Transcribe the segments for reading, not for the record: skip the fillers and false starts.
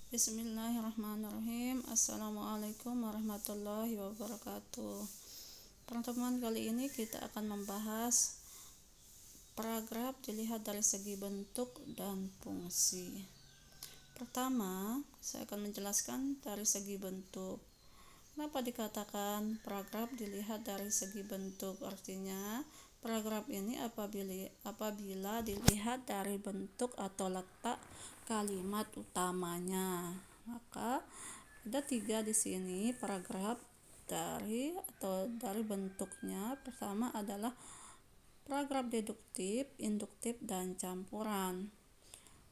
Bismillahirrahmanirrahim. Assalamualaikum warahmatullahi wabarakatuh. Pertemuan kali ini kita akan membahas paragraf dilihat dari segi bentuk dan fungsi. Pertama, saya akan menjelaskan dari segi bentuk. Kenapa dikatakan paragraf dilihat dari segi bentuk? Artinya, paragraf ini apabila dilihat dari bentuk atau letak kalimat utamanya, maka ada 3 di sini paragraf dari bentuknya. Pertama adalah paragraf deduktif, induktif, dan campuran.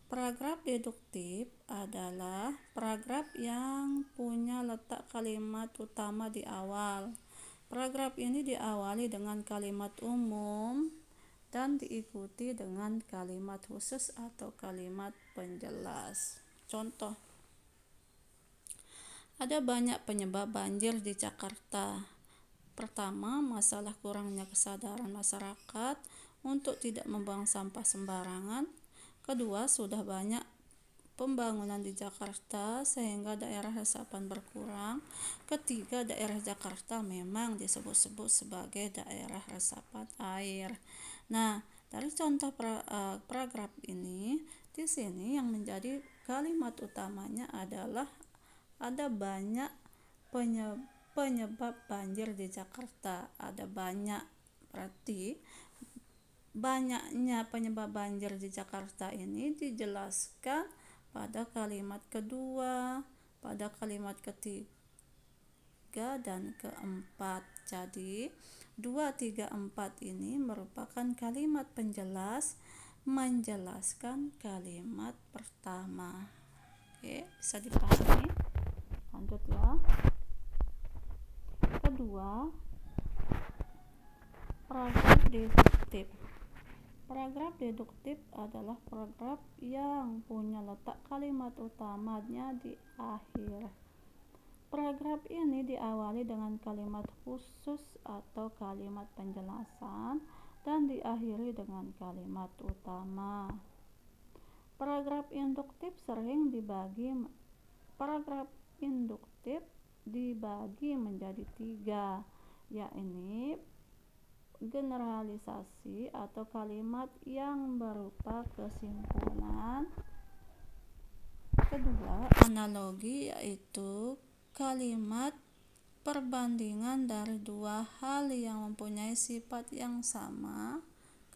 Paragraf deduktif adalah paragraf yang punya letak kalimat utama di awal. Paragraf ini diawali dengan kalimat umum dan diikuti dengan kalimat khusus atau kalimat penjelas. Contoh, ada banyak penyebab banjir di Jakarta. Pertama, masalah kurangnya kesadaran masyarakat untuk tidak membuang sampah sembarangan. Kedua, sudah banyak pembangunan di Jakarta sehingga daerah resapan berkurang. Ketiga, daerah Jakarta memang disebut-sebut sebagai daerah resapan air. Nah, dari contoh paragraf ini, di sini yang menjadi kalimat utamanya adalah ada banyak penyebab banjir di Jakarta. Ada banyak, berarti banyaknya penyebab banjir di Jakarta ini dijelaskan pada kalimat kedua, pada kalimat ketiga, dan keempat. Jadi 2, 3, 4 ini merupakan kalimat penjelas menjelaskan kalimat pertama. Oke, bisa dipahami? Lanjut ya. Kedua, paragraf deduktif. Paragraf deduktif adalah paragraf yang punya letak kalimat utamanya di akhir. Paragraf ini diawali dengan kalimat khusus atau kalimat penjelasan dan diakhiri dengan kalimat utama. Paragraf induktif dibagi menjadi 3, yakni generalisasi atau kalimat yang berupa kesimpulan. Kedua, analogi, yaitu kalimat perbandingan dari 2 hal yang mempunyai sifat yang sama.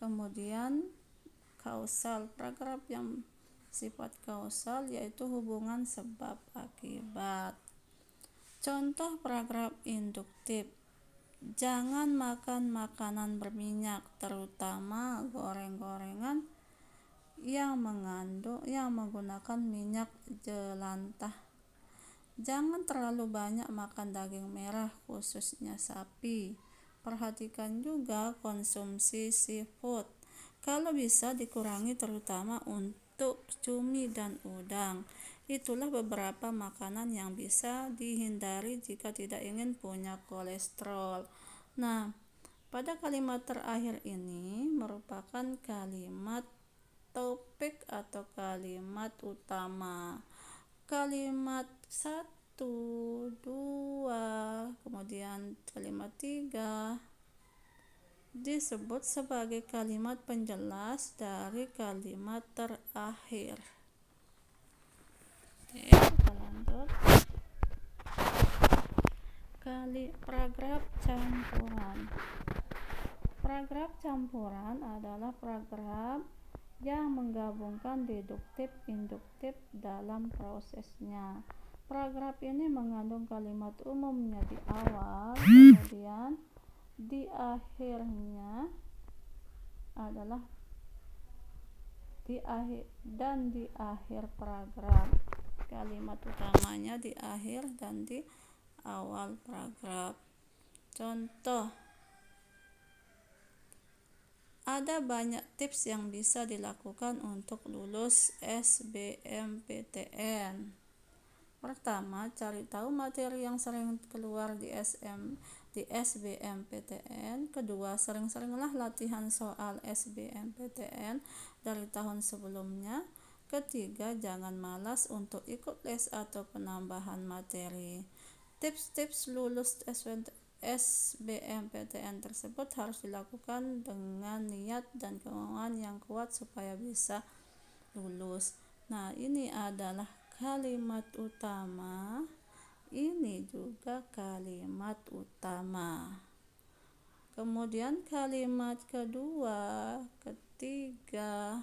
Kemudian kausal, paragraf yang sifat kausal, yaitu hubungan sebab akibat. Contoh paragraf induktif, jangan makan makanan berminyak, terutama goreng-gorengan yang menggunakan minyak jelantah. Jangan terlalu banyak makan daging merah, khususnya sapi. Perhatikan juga konsumsi seafood. Kalau bisa dikurangi, terutama untuk cumi dan udang. Itulah beberapa makanan yang bisa dihindari jika tidak ingin punya kolesterol. Nah, pada kalimat terakhir ini merupakan kalimat topik atau kalimat utama. Kalimat 1, 2, kemudian kalimat 3 disebut sebagai kalimat penjelas dari kalimat terakhir. Oke, kita lanjut. Paragraf campuran. Paragraf campuran adalah paragraf yang menggabungkan deduktif induktif dalam prosesnya. Paragraf ini mengandung kalimat umumnya di awal, kemudian di akhirnya adalah di akhir paragraf. Kalimat utamanya di akhir dan di awal paragraf. Contoh, ada banyak tips yang bisa dilakukan untuk lulus SBMPTN. Pertama, cari tahu materi yang sering keluar di SBMPTN. Kedua, sering-seringlah latihan soal SBMPTN dari tahun sebelumnya. Ketiga, jangan malas untuk ikut les atau penambahan materi. Tips-tips lulus SBMPTN tersebut harus dilakukan dengan niat dan kemauan yang kuat supaya bisa lulus. Nah, ini adalah kalimat utama. Ini juga kalimat utama. Kemudian kalimat kedua, ketiga,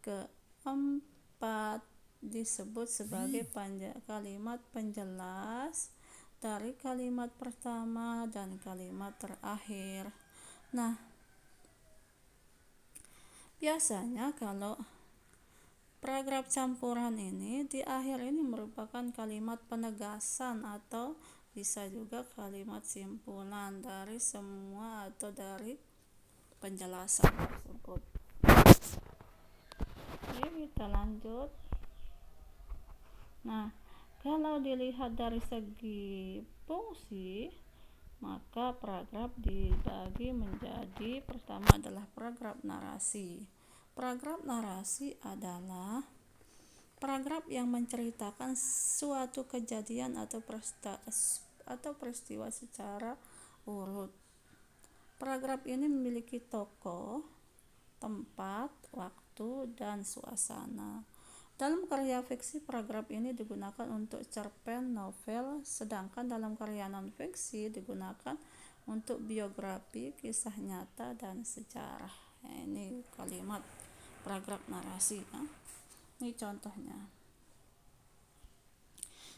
keempat disebut sebagai kalimat penjelas dari kalimat pertama dan kalimat terakhir. Nah, biasanya kalau paragraf campuran ini di akhir ini merupakan kalimat penegasan atau bisa juga kalimat simpulan dari semua atau dari penjelasan tersebut. Oke, kita lanjut. Nah, kalau dilihat dari segi fungsi, maka paragraf dibagi menjadi pertama adalah paragraf narasi. Paragraf narasi adalah paragraf yang menceritakan suatu kejadian atau peristiwa secara urut. Paragraf ini memiliki tokoh, tempat, waktu, dan suasana. Dalam karya fiksi, paragraf ini digunakan untuk cerpen, novel, sedangkan dalam karya non-fiksi digunakan untuk biografi, kisah nyata, dan sejarah. Ini kalimat paragraf narasi. Ini contohnya.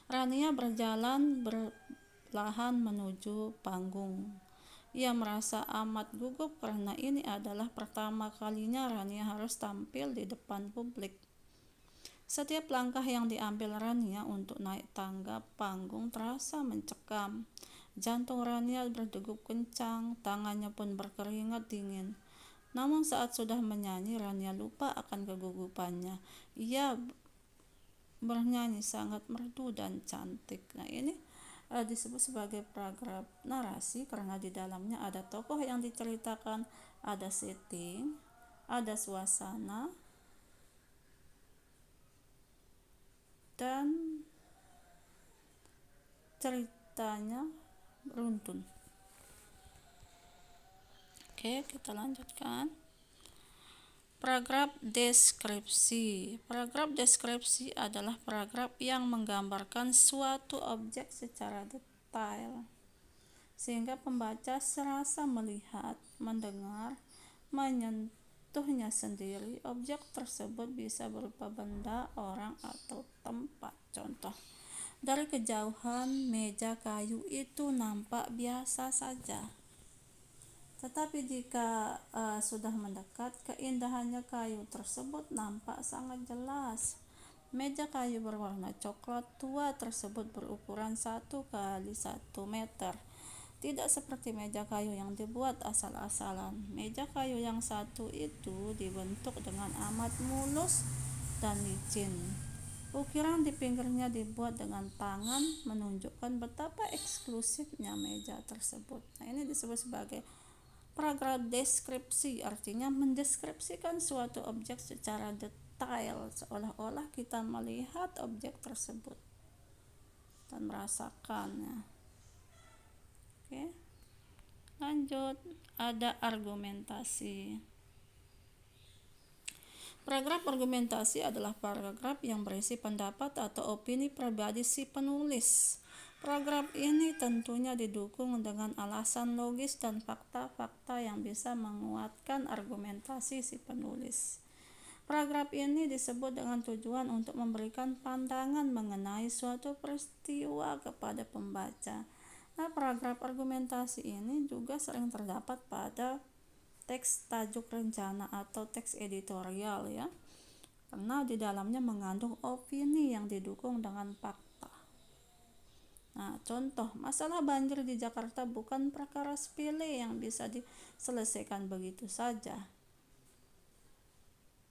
Rania berjalan berlahan menuju panggung. Ia merasa amat gugup karena ini adalah pertama kalinya Rania harus tampil di depan publik. Setiap langkah yang diambil Rania untuk naik tangga panggung terasa mencekam. Jantung Rania berdegup kencang, tangannya pun berkeringat dingin. Namun saat sudah menyanyi, Rania lupa akan kegugupannya. Ia bernyanyi sangat merdu dan cantik. Nah, ini disebut sebagai paragraf narasi karena di dalamnya ada tokoh yang diceritakan, ada setting, ada suasana, dan ceritanya beruntun. Oke, kita lanjutkan. Paragraf deskripsi. Paragraf deskripsi adalah paragraf yang menggambarkan suatu objek secara detail, sehingga pembaca serasa melihat, mendengar, menyentuhnya sendiri. Objek tersebut bisa berupa benda, orang, atau tempat. Contoh, dari kejauhan meja kayu itu nampak biasa saja. Tetapi jika sudah mendekat, keindahannya kayu tersebut nampak sangat jelas. Meja kayu berwarna coklat tua tersebut berukuran 1 kali 1 meter. Tidak seperti meja kayu yang dibuat asal-asalan. Meja kayu yang satu itu dibentuk dengan amat mulus dan licin. Ukiran di pinggirnya dibuat dengan tangan, menunjukkan betapa eksklusifnya meja tersebut. Nah, ini disebut sebagai paragraf deskripsi, artinya mendeskripsikan suatu objek secara detail, seolah-olah kita melihat objek tersebut dan merasakannya. Oke, lanjut. Ada argumentasi. Paragraf argumentasi adalah paragraf yang berisi pendapat atau opini pribadi si penulis. Paragraf ini tentunya didukung dengan alasan logis dan fakta-fakta yang bisa menguatkan argumentasi si penulis. Paragraf ini disebut dengan tujuan untuk memberikan pandangan mengenai suatu peristiwa kepada pembaca. Nah, paragraf argumentasi ini juga sering terdapat pada teks tajuk rencana atau teks editorial, ya, karena di dalamnya mengandung opini yang didukung dengan fakta. Nah, contoh, masalah banjir di Jakarta bukan perkara sepele yang bisa diselesaikan begitu saja.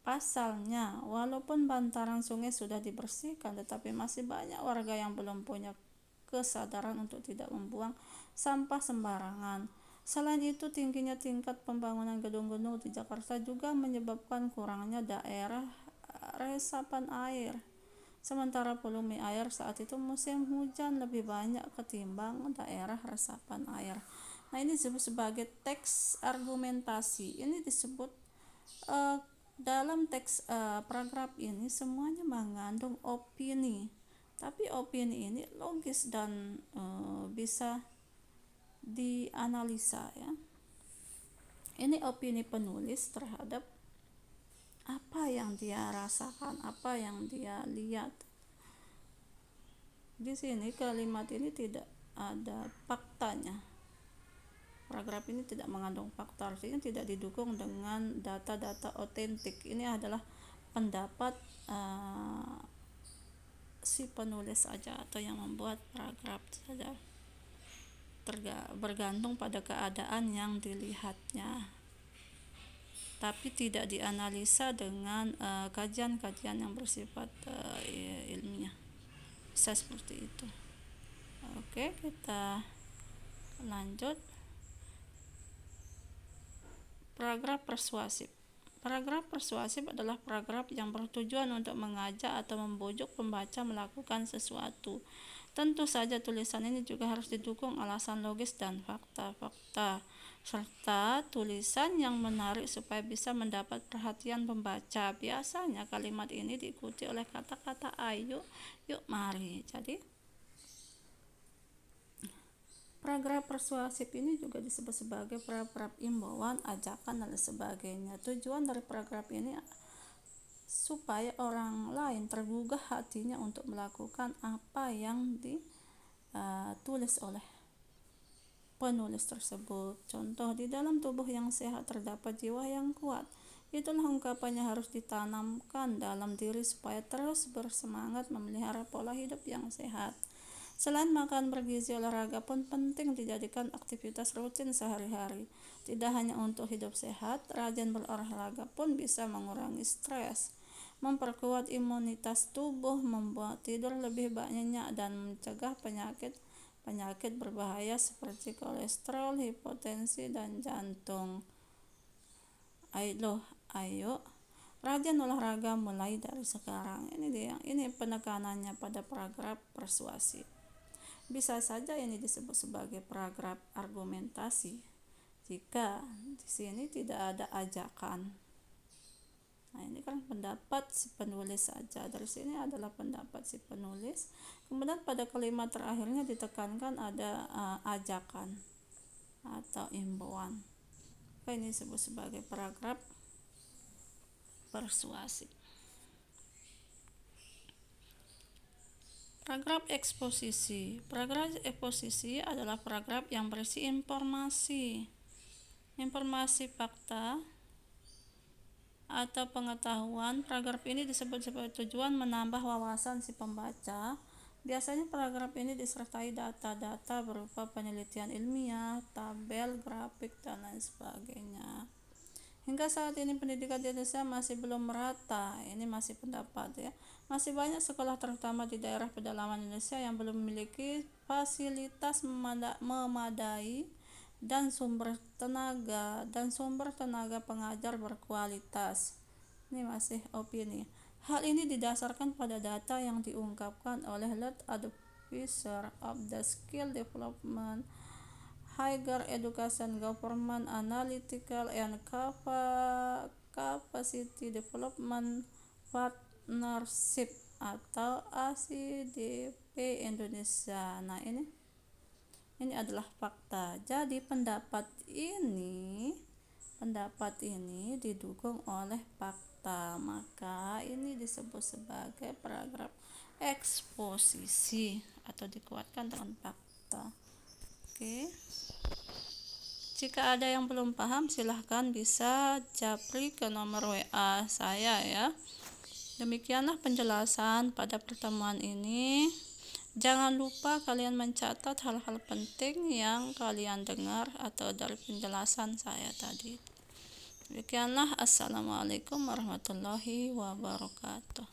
Pasalnya, walaupun bantaran sungai sudah dibersihkan, tetapi masih banyak warga yang belum punya kesadaran untuk tidak membuang sampah sembarangan. Selain itu, tingginya tingkat pembangunan gedung-gedung di Jakarta juga menyebabkan kurangnya daerah resapan air. Sementara volume air saat itu musim hujan lebih banyak ketimbang daerah resapan air. Nah, ini disebut sebagai teks argumentasi. Ini disebut dalam teks paragraf ini semuanya mengandung opini. Tapi opini ini logis dan bisa dianalisa ya. Ini opini penulis terhadap apa yang dia rasakan, apa yang dia lihat. Di sini kalimat ini tidak ada faktanya. Paragraf ini tidak mengandung fakta, artinya tidak didukung dengan data-data otentik. Ini adalah pendapat si penulis saja atau yang membuat paragraf saja, bergantung pada keadaan yang dilihatnya, tapi tidak dianalisa dengan kajian-kajian yang bersifat ilmiah. Bisa seperti itu. Oke, kita lanjut. Paragraf persuasif. Paragraf persuasif adalah paragraf yang bertujuan untuk mengajak atau membujuk pembaca melakukan sesuatu. Tentu saja tulisan ini juga harus didukung alasan logis dan fakta-fakta, serta tulisan yang menarik supaya bisa mendapat perhatian pembaca. Biasanya kalimat ini diikuti oleh kata-kata ayo, yuk, mari. Jadi paragraf persuasif ini juga disebut sebagai paragraf imbauan, ajakan, dan sebagainya. Tujuan dari paragraf ini supaya orang lain tergugah hatinya untuk melakukan apa yang ditulis oleh penulis tersebut. Contoh, di dalam tubuh yang sehat terdapat jiwa yang kuat. Itulah ungkapannya harus ditanamkan dalam diri supaya terus bersemangat memelihara pola hidup yang sehat. Selain makan bergizi, olahraga pun penting dijadikan aktivitas rutin sehari-hari. Tidak hanya untuk hidup sehat, rajin berolahraga pun bisa mengurangi stres, memperkuat imunitas tubuh, membuat tidur lebih nyenyak, dan mencegah penyakit berbahaya seperti kolesterol, hipertensi, dan jantung. Ayo, rajin olahraga mulai dari sekarang. Ini penekanannya pada paragraf persuasif. Bisa saja ini disebut sebagai paragraf argumentasi jika di sini tidak ada ajakan. Nah, ini kan pendapat si penulis saja. Dari sini adalah pendapat si penulis. Kemudian pada kalimat terakhirnya ditekankan ada ajakan atau imbauan. Ini disebut sebagai paragraf persuasif. Paragraf eksposisi. Paragraf eksposisi adalah paragraf yang berisi informasi fakta atau pengetahuan. Paragraf ini disebut sebagai tujuan menambah wawasan si pembaca. Biasanya paragraf ini disertai data-data berupa penelitian ilmiah, tabel, grafik, dan lain sebagainya. Hingga saat ini pendidikan di Indonesia masih belum merata. Ini masih pendapat ya. Masih banyak sekolah terutama di daerah pedalaman Indonesia yang belum memiliki fasilitas memadai dan sumber tenaga pengajar berkualitas. Ini masih opini. Hal ini didasarkan pada data yang diungkapkan oleh Lead Advisor of the Skill Development, Higher Education, Government Analytical and Capacity Development Partnership atau ACDP Indonesia. Nah, ini adalah fakta. Jadi pendapat ini didukung oleh fakta, maka ini disebut sebagai paragraf eksposisi atau dikuatkan dengan fakta. Oke. Jika ada yang belum paham, silahkan bisa japri ke nomor WA saya ya. Demikianlah penjelasan pada pertemuan ini. Jangan lupa kalian mencatat hal-hal penting yang kalian dengar atau dari penjelasan saya tadi. Demikianlah, assalamualaikum warahmatullahi wabarakatuh.